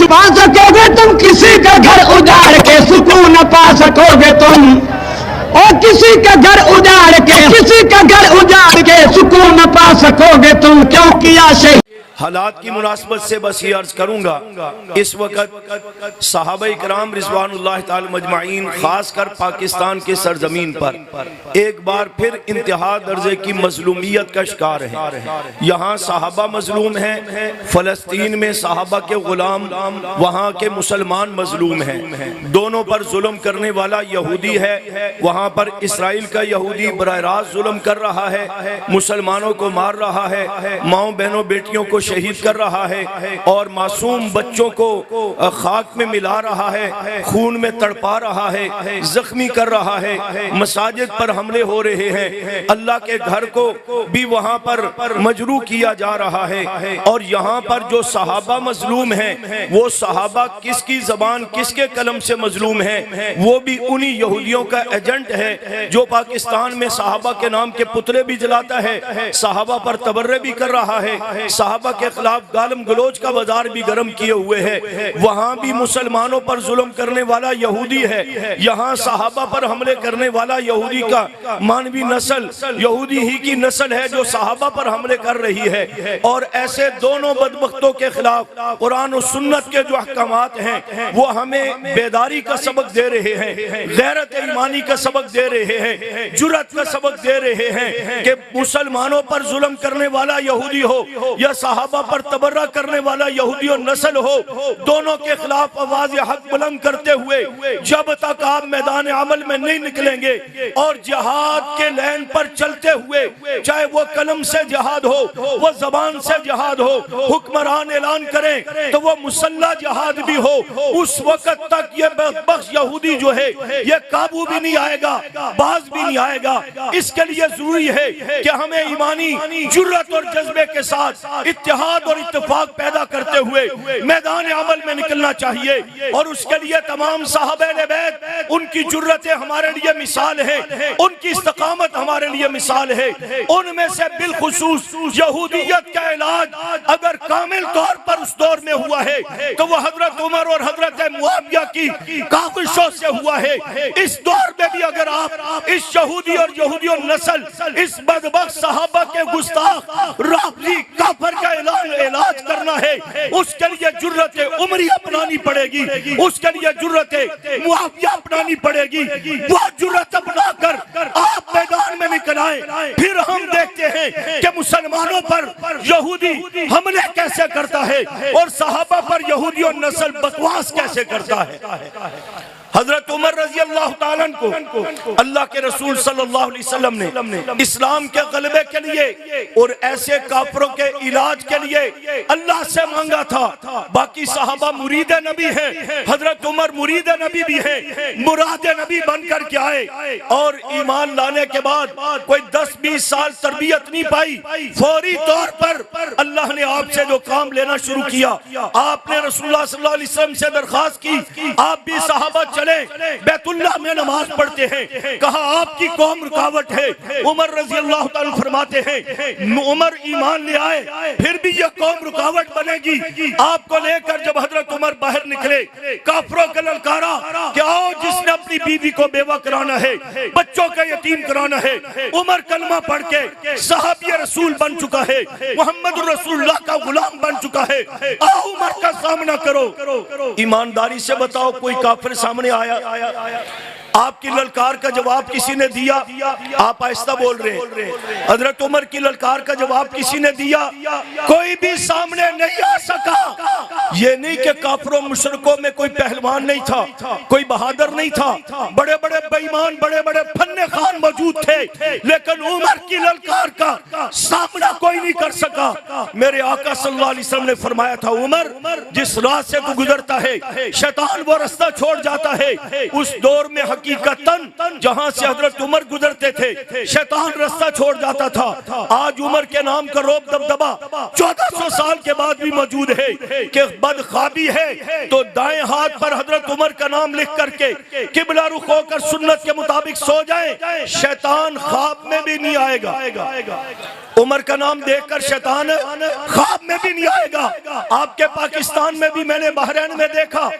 छुपा सकोगे तुम, किसी का घर उजाड़ के सुकून न पा सकोगे तुम। और किसी का घर उजाड़ के, किसी का घर उजाड़ के सुकून न पा सकोगे तुम। क्यों किया शहीद। हालात की मुनासबत से बस ये अर्ज करूंगा, इस वक्त सहाबा-ए किराम रिज़वानुल्लाह ताला मजमाइन खासकर पाकिस्तान के सरजमीन पर एक बार फिर इंतहा दर्जे की मजलूमियत का शिकार है। यहाँ सहाबा मजलूम हैं, फलस्तीन में सहाबा के गुलाम, वहाँ के मुसलमान मजलूम हैं। दोनों पर जुल्म करने वाला यहूदी है, वहाँ पर इसराइल का यहूदी बराह रास्त जुल्म कर रहा है, मुसलमानों को मार रहा है, माओ बहनों बेटियों को शहीद कर रहा है और मासूम बच्चों को खाक में मिला रहा है, खून में तड़पा रहा है, जख्मी कर रहा है, मसाजिद पर हमले हो रहे हैं, अल्लाह के घर को भी वहां पर मजरू किया जा रहा है। और यहाँ पर जो सहाबा मजलूम हैं, वो सहाबा किसकी जबान किसके कलम से मजलूम है, वो भी उन्हीं यहूदियों का एजेंट है जो पाकिस्तान में सहाबा के नाम के पुतले भी जलाता है, सहाबा पर तबर्रे भी कर रहा है, सहाबा के खिलाफ गालम गलोच का बाजार भी गर्म किए हुए है। वहां भी मुसलमानों पर जुल्म करने वाला यहूदी है, यहाँ सहाबा पर हमले करने वाला यहूदी का मानवी नस्ल यहूदी ही की नस्ल है जो सहाबा पर हमले कर रही है। और ऐसे दोनों बदबख्तों के खिलाफ कुरान और सुन्नत के जो अहकामात हैं वो हमें बेदारी का सबक दे रहे हैं, गैरत ईमानी का सबक दे रहे हैं, जुर्रत का सबक दे रहे हैं कि मुसलमानों पर जुल्म करने वाला यहूदी हो या सहाबा पर तबर्रा करने वाला यहूदी और नस्ल हो, दोनों के खिलाफ आवाज हक बुलंद करते हुए जब तक आप मैदान अमल में नहीं निकलेंगे और जिहाद के लैन पर चलते हुए, चाहे वो कलम से जिहाद हो, वो जबान से जिहाद हो, हुक्मरान ऐलान करें तो वो मुसल्ला जिहाद भी हो, उस वक्त तक ये बख्श यहूदी जो है ये काबू भी नहीं आएगा, बाज भी नहीं आएगा। इसके लिए जरूरी है कि हमें ईमानी जुर्रत और जज्बे के साथ इत्तेहाद और इत्तेफाक पैदा करते हुए मैदान अमल में निकलना चाहिए। और उसके लिए तमाम साहबे बैत उनकी जुर्रतें हमारे लिए मिसाल है, उनकी इस्तकामत हमारे लिए मिसाल है। उनमें से बिलखुसूस यहूदियत का इलाज अगर कामिल तौर पर उस दौर में हुआ है तो वह हजरत उमर और हजरत मुआविया की काविशों से हुआ है। इस दौर में भी अगर आप इस यहूदी और यहूदियों नस्ल, इस बदबख्त सहाबा के गुस्ताख राफजी काफिर का इलाज करना है, उसके लिए जुर्रत उमरी अपनानी पड़ेगी, उसके लिए जुर्रत मुआविया अपनानी पड़ेगी। वो जुर्रत अपनाकर आप मैदान में निकल आए, फिर हम देखते हैं कि मुसलमानों पर यहूदी हमले कैसे करता है और सहाबा पर यहूदी और नस्ल बकवास कैसे करता है। हजरत उमर रजी अल्लाह ताला को अल्लाह के रसूल सल्लल्लाहु अलैहि वसल्लम ने इस्लाम के गलबे के लिए और ऐसे काफरों के इलाज के लिए अल्लाह से मांगा था। बाकी सहाबा मुरीद नबी हैं, हजरत उमर मुरीद नबी भी हैं, मुराद नबी बनकर के आए और ईमान लाने के बाद कोई 10-20 साल तरबियत नहीं पाई, फौरी तौर पर अल्लाह ने आपसे जो काम लेना शुरू किया, आपने रसूलुल्लाह सल्लल्लाहु अलैहि वसल्लम से दरखास्त की आप भी सहाबा बैतुल्लाह में नमाज पढ़ते हैं, कहा आपकी कौम रुकावट है। उमर रजी अल्लाह ताला फरमाते हैं उमर ईमान ले आए फिर भी यह कौम रुकावट बनेगी। आपको लेकर जब हजरत उमर बाहर निकले, काफरों का ललकारा कि आओ जिसने अपनी बीवी को बेवा कराना है, बच्चों का यतीम कराना है। उमर कलमा पढ़ के सहाबी रसूल बन चुका है, मोहम्मद रसूलुल्लाह का गुलाम बन चुका है। आओ उमर का सामना करो। ईमानदारी से बताओ कोई काफिर सामने आया, आपकी ललकार का जवाब किसी ने दिया? आप आहिस्ता बोल रहे हैं। हजरत उमर की ललकार का जवाब किसी ने दिया? कोई भी सामने नहीं आ सका। ये नहीं कि काफिरों मुशरिकों में कोई पहलवान नहीं था, कोई बहादुर नहीं था, बड़े बड़े बेईमान बड़े बड़े फन्ने खान मौजूद थे, लेकिन उमर की ललकार का सामना कोई नहीं कर सका। मेरे आका सल्लल्लाहु अलैहि वसल्लम ने फरमाया था उमर जिस राह से तू गुजरता है शैतान वो रास्ता छोड़ जाता है। उस दौर में हकीकतन जहां से हजरत उमर गुजरते थे शैतान रास्ता छोड़ जाता था। आज उमर के नाम का रोब दबदबा 1400 साल के बाद भी मौजूद है कि बदख्वाबी है तो दाएं हाथ पर हजरत उमर का नाम लिख करके किबला रुख होकर सुन्नत के मुताबिक सो जाएं, शैतान ख्वाब में भी नहीं आएगा। उमर का नाम देखकर शैतान ख्वाब में भी नहीं आएगा। आपके पाकिस्तान में भी मैंने बहरैन में देखा,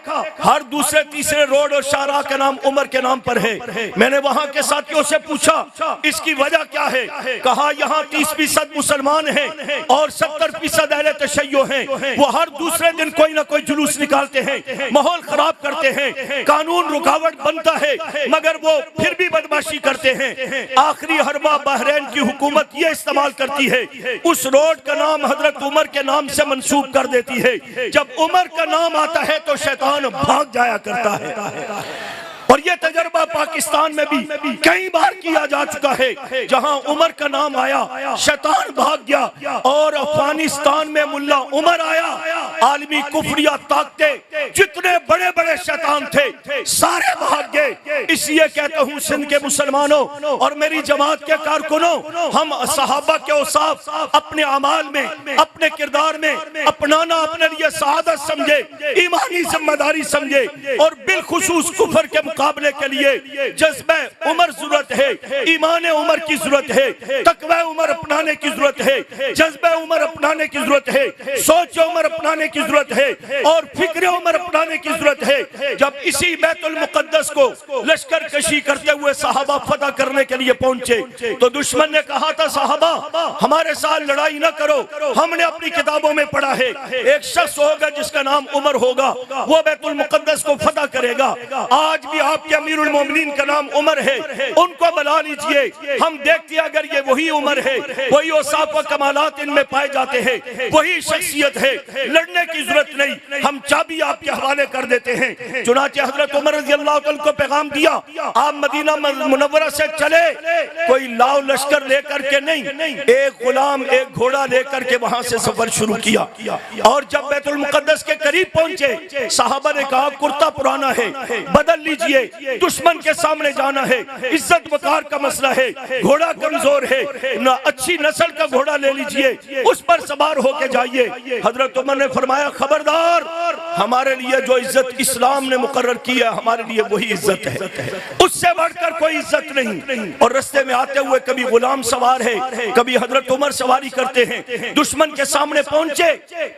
हर दूसरे तीसरे रोड और शाहराह का नाम उमर के नाम पर है। मैंने वहां के साथियों से पूछा इसकी वजह क्या है, कहा यहाँ 30% मुसलमान हैं और 70% अहले तशय्यो हैं। वो हर दूसरे दिन कोई ना कोई जुलूस निकालते हैं, माहौल खराब करते हैं, कानून रुकावट बनता है, मगर वो फिर भी बदमाशी करते हैं। आखिरी हरबा बहरैन की हुकूमत ये इस्तेमाल करती है, उस रोड का नाम हजरत उमर के नाम से मंसूब कर देती है। जब उमर का नाम आता है तो शैतान भाग जाया करता है। और ये तजर्बा पाकिस्तान में भी कई बार किया जा चुका है, जहां उमर का नाम आया शैतान भाग गया। और अफगानिस्तान में मुल्ला उमर आया, आलमी कुफरिया ताकते जितने बड़े बड़े शैतान थे सारे भाग गए। इसलिए कहता हूं सिंध के मुसलमानों और मेरी जमात के कारकुनों, हम सहाबा के औसाफ अपने अमाल में, अपने किरदार में अपनाना अपने लिए सआदत समझे, ईमानी जिम्मेदारी समझे और बिलखुसूस कुफर के मुकाबले के लिए जज्बे उमर जरूरत है, ईमान उमर की जरूरत है, तकवा उमर अपनाने की जरूरत है, जज्बे उमर अपनाने की जरूरत है, सोच उमर अपनाने की जरूरत है और फिक्र उमर अपनाने की जरूरत है। जब इसी बैतुल मुकद्दस को लश्कर कशी करते हुए सहाबा फतह करने के लिए पहुंचे तो दुश्मन ने कहा था सहाबा हमारे साथ लड़ाई न करो, हमने अपनी किताबों में पढ़ा है एक शख्स होगा जिसका नाम उमर होगा, वो बैतुल मुकद्दस को फतह करेगा। आज भी आपके अमीरुल मोमिनीन का नाम उमर है, उनको बुला लीजिए, हम देखते हैं अगर ये वही उमर है, वही औसाफ व कमालात इनमें पाए जाते हैं, वही शख्सियत है, लड़ने की जरूरत नहीं, हम चाबी आपके हवाले कर देते हैं। चुनाचे हजरत उमर रज़ी अल्लाह तआला को पैगाम दिया, आप मदीना मुनव्वरा से चले, कोई लाव लश्कर लेकर के नहीं, एक गुलाम एक घोड़ा लेकर के वहां से सफर शुरू किया। और जब बैतुल मुकद्दस के करीब पहुंचे सहाबा ने कहा कुर्ता पुराना है, बदल लीजिए, दुश्मन के सामने जाना है, इज्जत वकार का मसला है, घोड़ा कमजोर है, ना अच्छी नस्ल का घोड़ा ले लीजिए, उस पर सवार होके जाइए। हजरत उमर ने फरमाया खबरदार, हमारे लिए जो इज्जत इस्लाम ने मुकर्रर की है हमारे लिए वही इज्जत है, उससे बढ़कर कोई इज्जत नहीं। और रास्ते में आते हुए कभी गुलाम सवार है, कभी हजरत उमर सवारी करते हैं। दुश्मन के सामने पहुंचे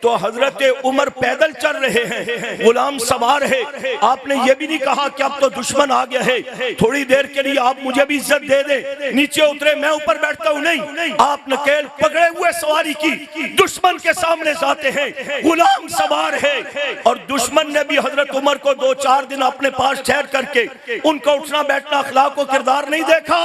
तो हजरत उमर पैदल चल रहे हैं, गुलाम सवार है। आपने ये भी नहीं कहा कि अब तो दुश्मन आ गया है, थोड़ी देर के लिए आप मुझे भी इज्जत दे दे, नीचे उतरे मैं ऊपर बैठता हूँ, नहीं, आप नकेल पकड़े हुए सवारी की दुश्मन के सामने जाते हैं, गुलाम सवार है। और दुश्मन ने भी हजरत उमर को 2-4 दिन अपने पास ठहर करके उनका उठना बैठना अखलाक व किरदार नहीं देखा,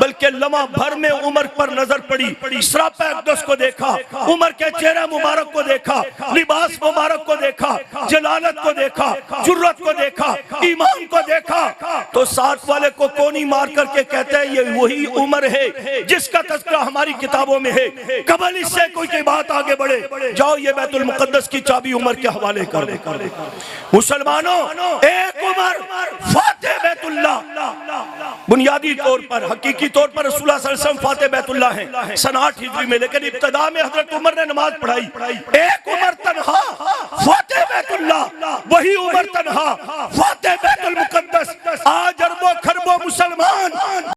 बल्कि लम्हा भर में उमर पर नजर पड़ी, सरापा अक़दस को देखा, उमर के चेहरा मुबारक को देखा, लिबास मुबारक को देखा, जलालत को देखा, जुर्रत को देखा, ईमान को देखा, तो साथ वाले को कोनी मार करके कहते हैं ये वही उमर है जिसका तज़किरा हमारी किताबों में है। कबल इससे कोई की बात आगे बढ़े, जाओ ये बैतुल मुकद्दस की चाबी उमर के हवाले कर दे। मुसलमानों, एक उमर फातिह बैतुल्लाह, बुनियादी तौर पर हकीकी तौर पर रसूलुल्लाह सल्लल्लाहु अलैहि वसल्लम फातिह बैतुल्लाह हैं सन 8 हिजरी में, लेकिन इब्तिदा में हजरत उमर ने नमाज पढ़ाई। एक उमर तन्हा फातिह बैतुल्लाह, वही उमर तन्हा फातिह बैतुल मुकद्दस। आज अरबों खरबों मुसलमान